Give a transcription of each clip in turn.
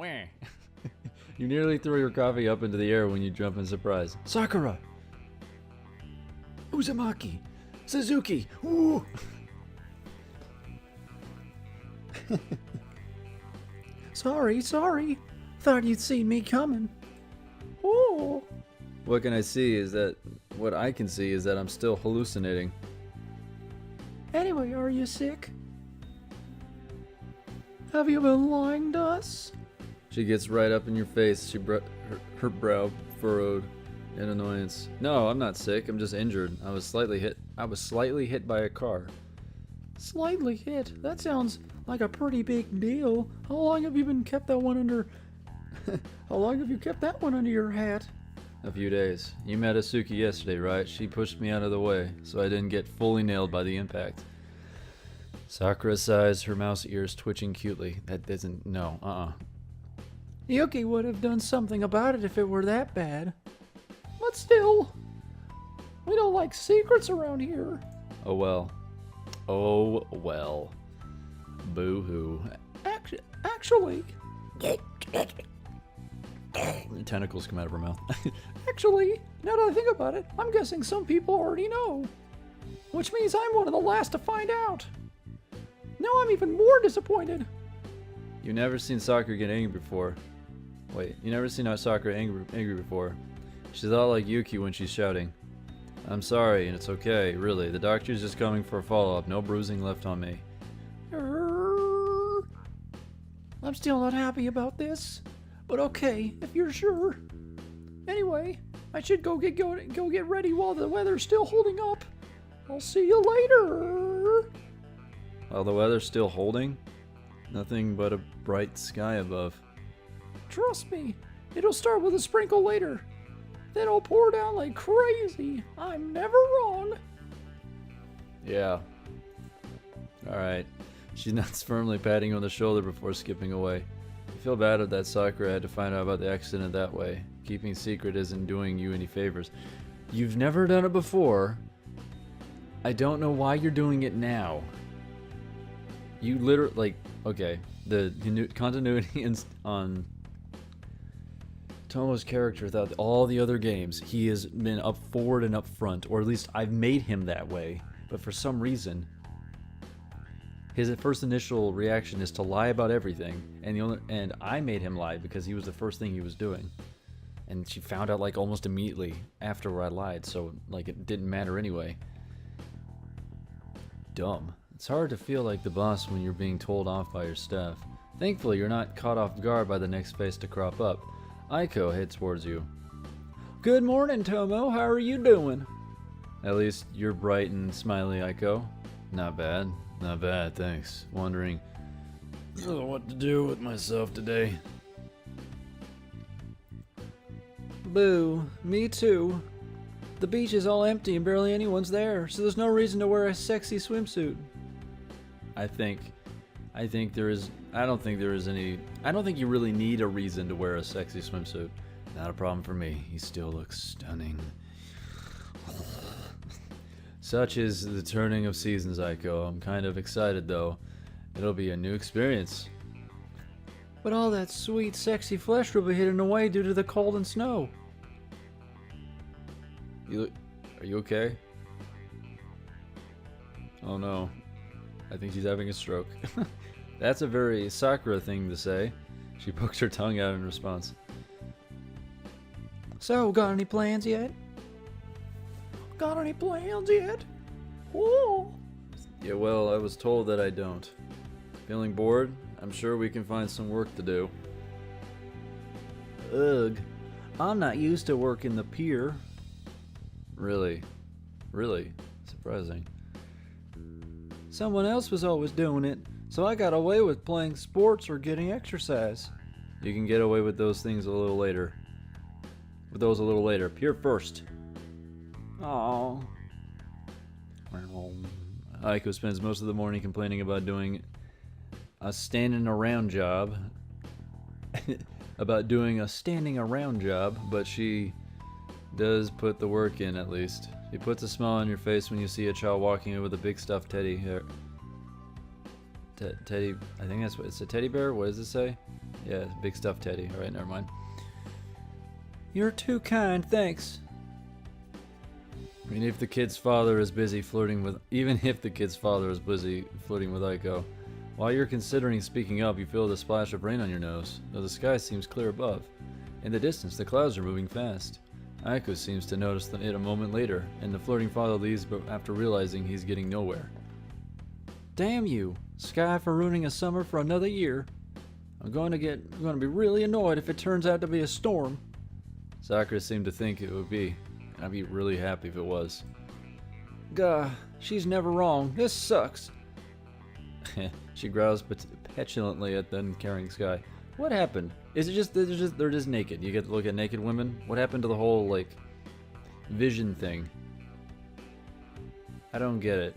Wah. You nearly throw your coffee up into the air when you jump in surprise. Sakura! Uzumaki! Suzuki! Ooh! Sorry. Thought you'd seen me coming. Oh. What can I see is that... What I can see is that I'm still hallucinating. Anyway, are you sick? Have you been lying to us? She gets right up in your face. Her brow furrowed in annoyance. No, I'm not sick. I'm just injured. I was slightly hit by a car. Slightly hit? That sounds like a pretty big deal. How long have you kept that one under... How long have you kept that one under your hat? A few days. You met Asuki yesterday, right? She pushed me out of the way, so I didn't get fully nailed by the impact. Sakura sighs, her mouse ears twitching cutely. That doesn't... No, Yuki would have done something about it if it were that bad. But still, we don't like secrets around here. Oh well. Oh well. Boo-hoo. Actually... Tentacles come out of her mouth. Actually, now that I think about it, I'm guessing some people already know. Which means I'm one of the last to find out. Now I'm even more disappointed. You've never seen Sakura get angry before. Wait, you never seen Sakura angry before. She's all like Yuki when she's shouting. I'm sorry, and it's okay, really. The doctor's just coming for a follow-up. No bruising left on me. I'm still not happy about this. But okay, if you're sure. Anyway, I should go get ready while the weather's still holding up. I'll see you later. While the weather's still holding? Nothing but a bright sky above. Trust me, it'll start with a sprinkle later. Then it'll pour down like crazy. I'm never wrong. Yeah. Alright. She nods firmly, patting you on the shoulder before skipping away. I feel bad that Sakura had to find out about the accident that way. Keeping secret isn't doing you any favors. You've never done it before. I don't know why you're doing it now. You literally, like, okay, the continuity on Tomo's character throughout all the other games, he has been up forward and up front, or at least I've made him that way, but for some reason, his first initial reaction is to lie about everything, and I made him lie because he was the first thing he was doing. And she found out like almost immediately after I lied, so like it didn't matter anyway. Dumb. It's hard to feel like the boss when you're being told off by your staff. Thankfully, you're not caught off guard by the next face to crop up. Aiko heads towards you. Good morning, Tomo. How are you doing? At least you're bright and smiley, Aiko. Not bad. Not bad, thanks. Wondering what to do with myself today. Boo. Me too. The beach is all empty and barely anyone's there, so there's no reason to wear a sexy swimsuit. I don't think there is any. I don't think you really need a reason to wear a sexy swimsuit. Not a problem for me. He still looks stunning. Such is the turning of seasons, Aiko. I'm kind of excited though. It'll be a new experience. But all that sweet, sexy flesh will be hidden away due to the cold and snow. Are you okay? Oh no. I think she's having a stroke. That's a very Sakura thing to say. She poked her tongue out in response. So, got any plans yet? Got any plans yet? Oh! Yeah, well, I was told that I don't. Feeling bored? I'm sure we can find some work to do. Ugh. I'm not used to working the pier. Really? Really? Surprising. Someone else was always doing it, so I got away with playing sports or getting exercise. You can get away with those things a little later. Pier first. Aww. Aiko spends most of the morning complaining about doing a standing around job. But she does put the work in at least. She puts a smile on your face when you see a child walking in with a big stuffed teddy Teddy. I think that's what it's a teddy bear. What does it say? Yeah, big stuffed teddy. All right, never mind. You're too kind, thanks. Even if the kid's father is busy flirting with Aiko, while you're considering speaking up, you feel the splash of rain on your nose, though the sky seems clear above. In the distance, the clouds are moving fast. Aiko seems to notice it a moment later, and the flirting father leaves after realizing he's getting nowhere. Damn you, sky, for ruining a summer for another year. I'm going to be really annoyed if it turns out to be a storm. Sakura seemed to think it would be. I'd be really happy if it was. Gah, she's never wrong. This sucks. She growls petulantly at the uncaring sky. What happened? Is it just they're just naked? You get to look at naked women? What happened to the whole like vision thing? I don't get it.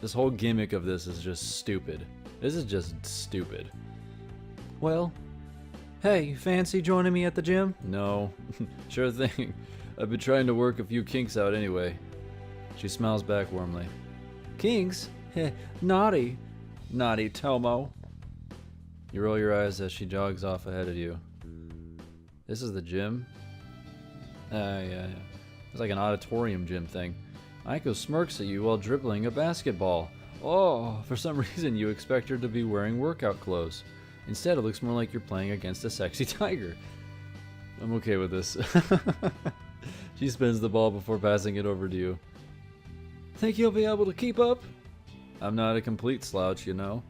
This whole gimmick of this is just stupid. This is just stupid. Well, hey, fancy joining me at the gym? No. Sure thing. I've been trying to work a few kinks out anyway. She smiles back warmly. Kinks? Heh, naughty. Naughty Tomo. You roll your eyes as she jogs off ahead of you. This is the gym? Yeah. It's like an auditorium gym thing. Aiko smirks at you while dribbling a basketball. Oh, for some reason you expect her to be wearing workout clothes. Instead, it looks more like you're playing against a sexy tiger. I'm okay with this. She spins the ball before passing it over to you. Think you'll be able to keep up? I'm not a complete slouch, you know.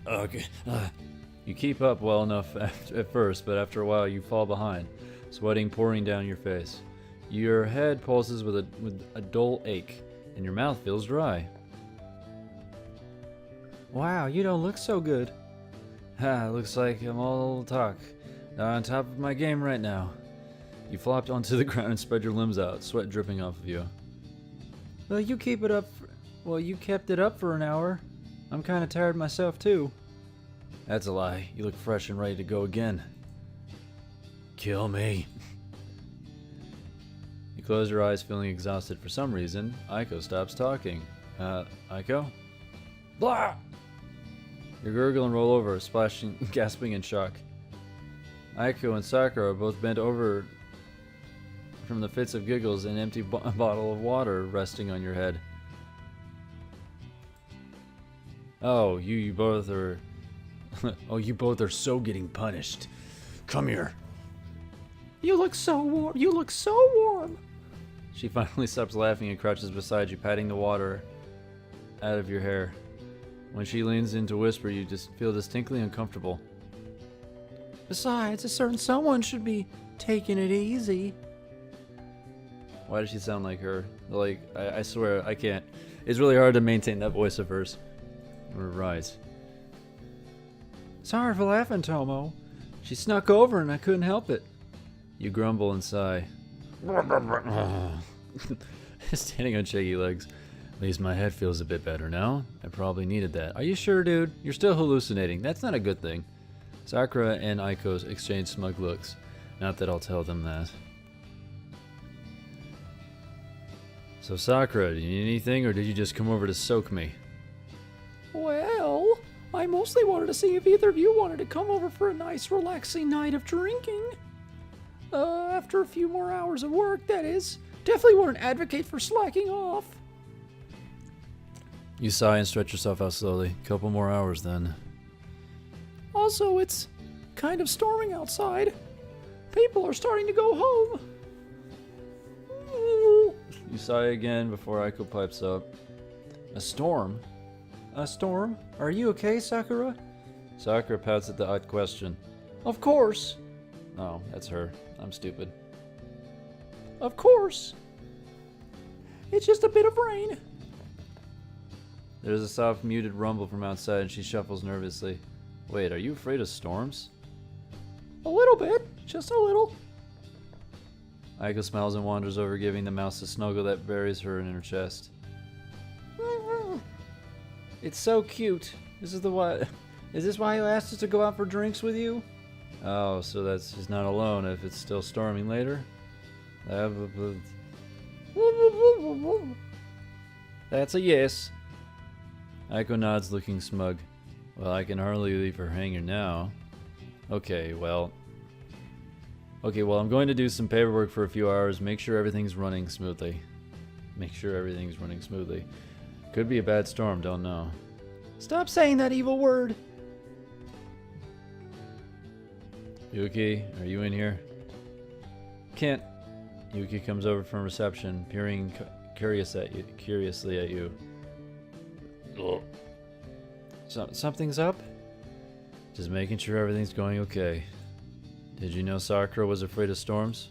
Okay. You keep up well enough at first, but after a while you fall behind, sweating pouring down your face. Your head pulses with a dull ache, and your mouth feels dry. Wow, you don't look so good. Looks like I'm all talk. Not on top of my game right now. You flopped onto the ground and spread your limbs out, sweat dripping off of you. Well, you kept it up for an hour. I'm kind of tired myself, too. That's a lie. You look fresh and ready to go again. Kill me. You close your eyes, feeling exhausted for some reason. Aiko stops talking. Aiko? Blah! You gurgle and roll over, splashing, gasping in shock. Aiko and Sakura are both bent over from the fits of giggles, an empty bottle of water resting on your head. Oh, you both are... oh, you both are so getting punished. Come here. You look so warm. You look so warm. She finally stops laughing and crouches beside you, patting the water out of your hair. When she leans in to whisper, you just feel distinctly uncomfortable. Besides, a certain someone should be taking it easy. Why does she sound like her? Like, I swear, I can't. It's really hard to maintain that voice of hers. Or rise. Sorry for laughing, Tomo. She snuck over and I couldn't help it. You grumble and sigh. Standing on shaky legs. At least my head feels a bit better now. I probably needed that. Are you sure, dude? You're still hallucinating. That's not a good thing. Sakura and Aiko exchange smug looks. Not that I'll tell them that. So Sakura, do you need anything, or did you just come over to soak me? Well, I mostly wanted to see if either of you wanted to come over for a nice relaxing night of drinking. After a few more hours of work, that is. Definitely wouldn't advocate for slacking off. You sigh and stretch yourself out slowly. Couple more hours then. Also, it's kind of storming outside. People are starting to go home. You sigh again before Aiko pipes up. A storm? A storm? Are you okay, Sakura? Sakura pouts at the odd question. Of course. Oh, that's her. I'm stupid. Of course. It's just a bit of rain. There's a soft, muted rumble from outside, and she shuffles nervously. Wait, are you afraid of storms? A little bit. Just a little. Aiko smiles and wanders over, giving the mouse a snuggle that buries her in her chest. It's so cute. Is this why you asked us to go out for drinks with you? Oh, so that's she's not alone if it's still storming later? That's a yes. Aiko nods, looking smug. Well, I can hardly leave her hanging now. Okay, well, I'm going to do some paperwork for a few hours, make sure everything's running smoothly. Could be a bad storm, don't know. Stop saying that evil word. Yuki, are you in here? Can't. Yuki comes over from reception, peering curiously at you. Ugh. Something's up? Just making sure everything's going okay. Did you know Sakura was afraid of storms?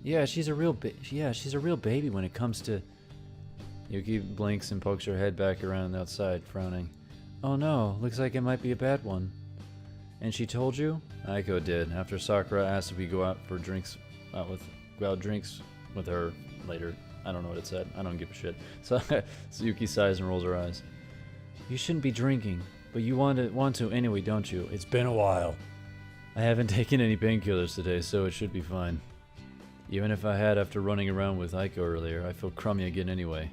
Yeah, she's a real baby when it comes to... Yuki blinks and pokes her head back around outside, frowning. Oh no, looks like it might be a bad one. And she told you? Aiko did, after Sakura asked if we go out drinks with her later. I don't know what it said. I don't give a shit. So Yuki sighs and rolls her eyes. You shouldn't be drinking, but you want to anyway, don't you? It's been a while. I haven't taken any painkillers today, so it should be fine. Even if I had after running around with Aiko earlier, I feel crummy again anyway.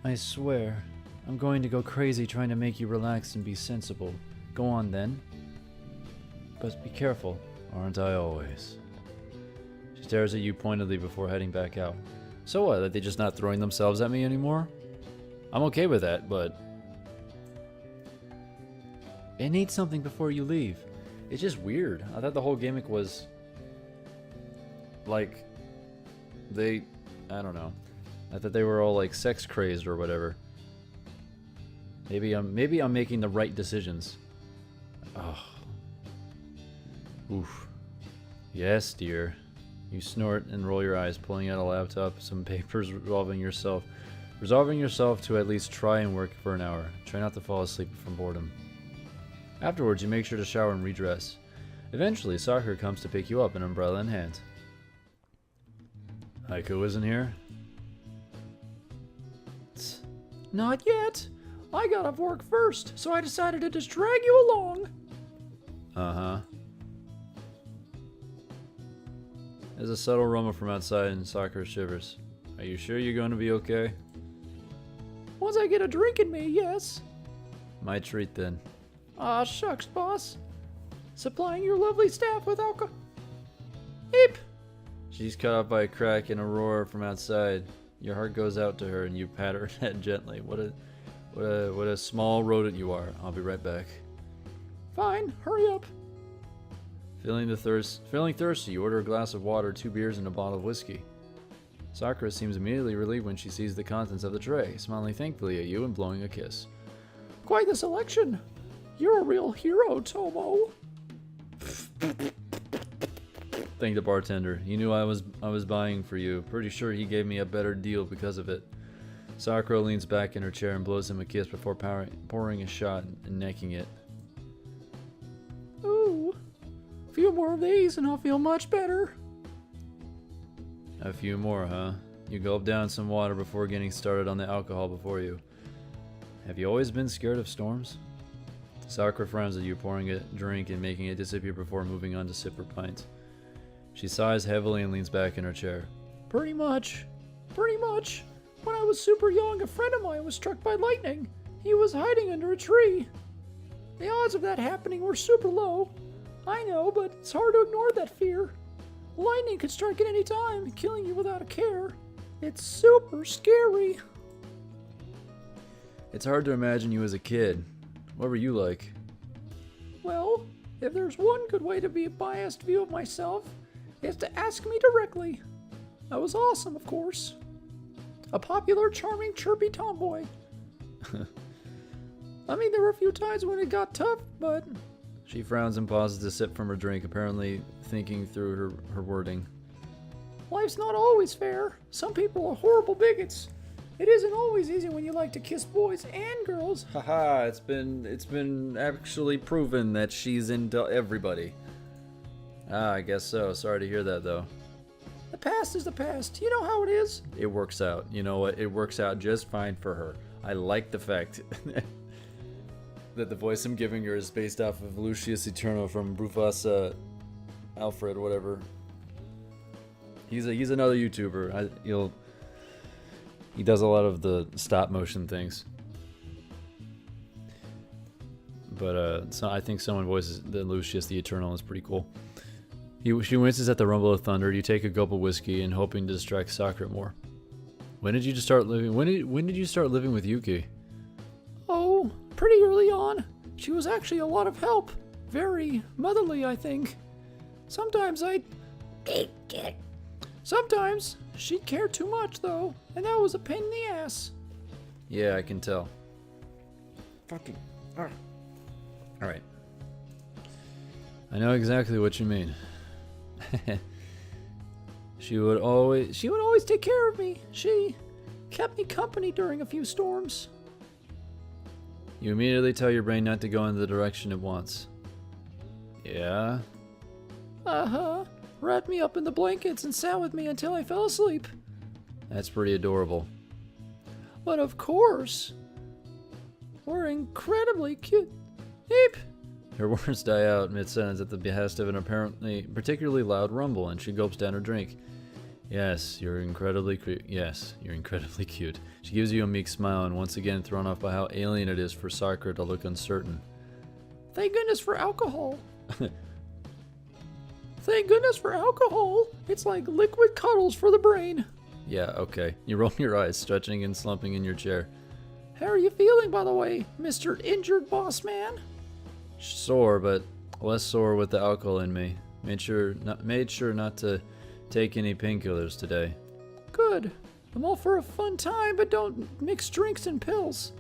I swear, I'm going to go crazy trying to make you relax and be sensible. Go on then. But be careful, aren't I always? She stares at you pointedly before heading back out. So what, are they just not throwing themselves at me anymore? I'm okay with that, but... It needs something before you leave. It's just weird. I thought the whole gimmick was... like... I don't know. I thought they were all like sex crazed or whatever. Maybe I'm making the right decisions. Oh. Oof. Yes, dear. You snort and roll your eyes, pulling out a laptop, some papers, resolving yourself to at least try and work for an hour. Try not to fall asleep from boredom. Afterwards, you make sure to shower and redress. Eventually, Sakura comes to pick you up, an umbrella in hand. Aiko isn't here? Not yet. I got off work first, so I decided to just drag you along. Uh-huh. There's a subtle rumble from outside and Sakura shivers. Are you sure you're going to be okay? Once I get a drink in me, yes. My treat then. Aw, shucks, boss. Supplying your lovely staff with alcohol. Eep! She's caught up by a crack and a roar from outside. Your heart goes out to her and you pat her head gently. What a small rodent you are. I'll be right back. Fine, hurry up. Feeling thirsty, you order a glass of water, 2 beers, and a bottle of whiskey. Sakura seems immediately relieved when she sees the contents of the tray, smiling thankfully at you and blowing a kiss. Quite the selection. You're a real hero, Tomo. Thank the bartender. He knew I was buying for you. Pretty sure he gave me a better deal because of it. Sakura leans back in her chair and blows him a kiss before pouring a shot and necking it. Ooh. A few more of these and I'll feel much better. A few more, huh? You gulp down some water before getting started on the alcohol before you. Have you always been scared of storms? Sakura frowns at you, pouring a drink and making it disappear before moving on to sip her pint. She sighs heavily and leans back in her chair. Pretty much. When I was super young, a friend of mine was struck by lightning. He was hiding under a tree. The odds of that happening were super low. I know, but it's hard to ignore that fear. Lightning could strike at any time, killing you without a care. It's super scary. It's hard to imagine you as a kid. What were you like? Well, if there's one good way to be a biased view of myself, it's to ask me directly. I was awesome, of course. A popular, charming, chirpy tomboy. I mean, there were a few times when it got tough, but... She frowns and pauses to sip from her drink, apparently thinking through her wording. Life's not always fair. Some people are horrible bigots. It isn't always easy when you like to kiss boys and girls. Haha, it's been actually proven that she's into everybody. Ah, I guess so. Sorry to hear that, though. The past is the past. You know how it is. It works out. You know what? It works out just fine for her. I like the fact that the voice I'm giving her is based off of Lucius Eterno from Brufasa Alfred, whatever. He's another YouTuber. He does a lot of the stop motion things. But so I think someone voices the Lucius the Eternal is pretty cool. She winces at the rumble of thunder. You take a gulp of whiskey and hoping to distract Sakura more. When did you start living? When did you start living with Yuki? Oh, pretty early on. She was actually a lot of help. Very motherly, I think. Sometimes she'd care too much, though, and that was a pain in the ass. Yeah, I can tell. Fucking. All right. I know exactly what you mean. She would always take care of me. She kept me company during a few storms. You immediately tell your brain not to go in the direction it wants. Yeah? Uh-huh. Wrapped me up in the blankets and sat with me until I fell asleep. That's pretty adorable. But of course, we're incredibly cute. Eep! Her words die out mid-sentence at the behest of an apparently particularly loud rumble, and she gulps down her drink. Yes, you're incredibly cute. She gives you a meek smile, and once again thrown off by how alien it is for Sakura to look uncertain. Thank goodness for alcohol. Thank goodness for alcohol. It's like liquid cuddles for the brain. Yeah, okay. You roll your eyes, stretching and slumping in your chair. How are you feeling, by the way, Mr. Injured Boss Man? Sore, but less sore with the alcohol in me. Made sure not to take any painkillers today. Good. I'm all for a fun time, but don't mix drinks and pills.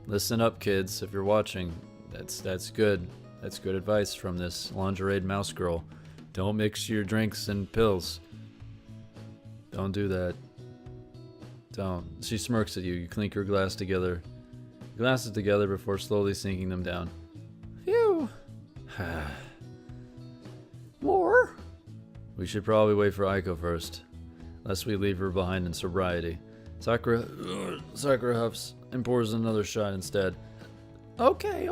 Listen up, kids. If you're watching, that's good. That's good advice from this lingerie mouse girl. Don't mix your drinks and pills. Don't do that. Don't. She smirks at you. You clink your glasses together before slowly sinking them down. Phew. More? We should probably wait for Aiko first, lest we leave her behind in sobriety. Sakura huffs and pours another shot instead. Okay.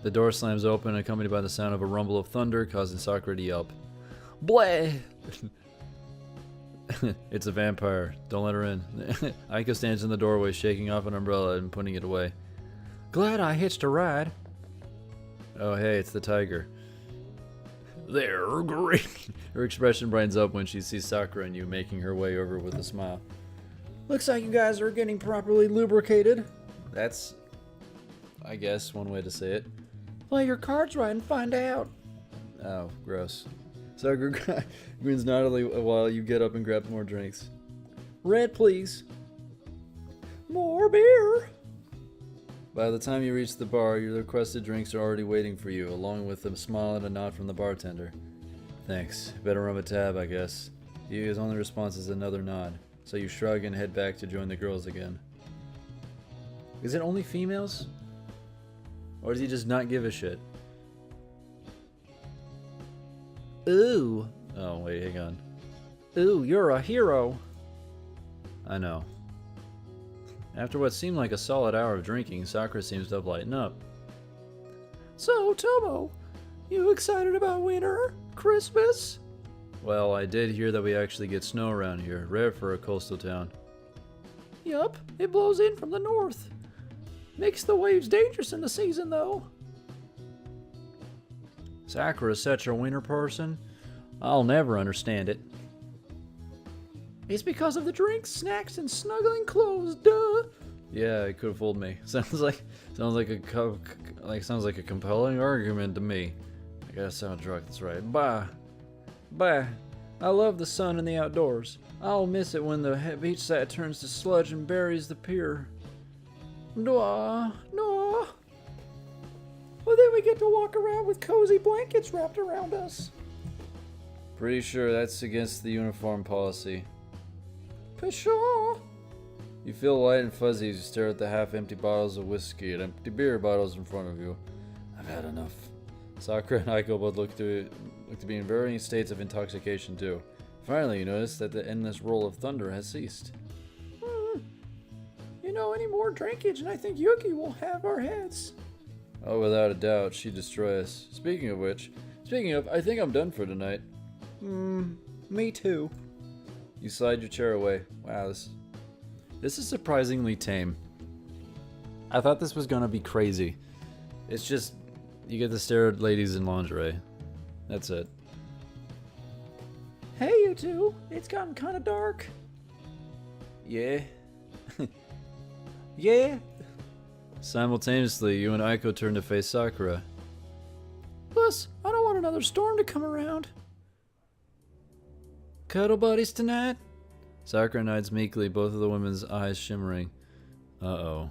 The door slams open, accompanied by the sound of a rumble of thunder, causing Sakura to yelp. Bleh! It's a vampire. Don't let her in. Aiko stands in the doorway, shaking off an umbrella and putting it away. Glad I hitched a ride. Oh, hey, it's the tiger. They're great. Her expression brightens up when she sees Sakura and you, making her way over with a smile. Looks like you guys are getting properly lubricated. That's, I guess, one way to say it. Play your cards right and find out. Oh, gross. Sakura grins naughtily while you get up and grab more drinks. Red, please. More beer. By the time you reach the bar, your requested drinks are already waiting for you, along with a smile and a nod from the bartender. Thanks. Better run a tab, I guess. His only response is another nod, so you shrug and head back to join the girls again. Is it only females? Or does he just not give a shit? Ooh. Oh, wait, hang on. Ooh, you're a hero. I know. After what seemed like a solid hour of drinking, Sakura seems to have lightened up. So, Tomo, you excited about winter? Christmas? Well, I did hear that we actually get snow around here, rare for a coastal town. Yup, it blows in from the north. Makes the waves dangerous in the season, though. Sakura's such a winter person. I'll never understand it. It's because of the drinks, snacks, and snuggling clothes, duh. Yeah, it could have fooled me. Sounds like a compelling argument to me. I gotta sound drunk, that's right. Bye. I love the sun and the outdoors. I'll miss it when the beach side turns to sludge and buries the pier. No. Well, then we get to walk around with cozy blankets wrapped around us. Pretty sure that's against the uniform policy. Pshaw. You feel light and fuzzy as you stare at the half-empty bottles of whiskey and empty beer bottles in front of you. I've had enough. Sakura and Aiko both look to be in varying states of intoxication too. Finally, you notice that the endless roll of thunder has ceased. Any more drinkage and I think Yuki will have our heads. Oh, without a doubt, she'd destroy us. Speaking of, I think I'm done for tonight. Me too. You slide your chair away. Wow, This is surprisingly tame. I thought this was gonna be crazy. It's just, you get to stare at ladies in lingerie. That's it. Hey, you two. It's gotten kind of dark. Yeah. Yeah. Simultaneously, you and Aiko turn to face Sakura. Plus, I don't want another storm to come around. Cuddle buddies tonight? Sakura nods meekly, both of the women's eyes shimmering. Uh-oh.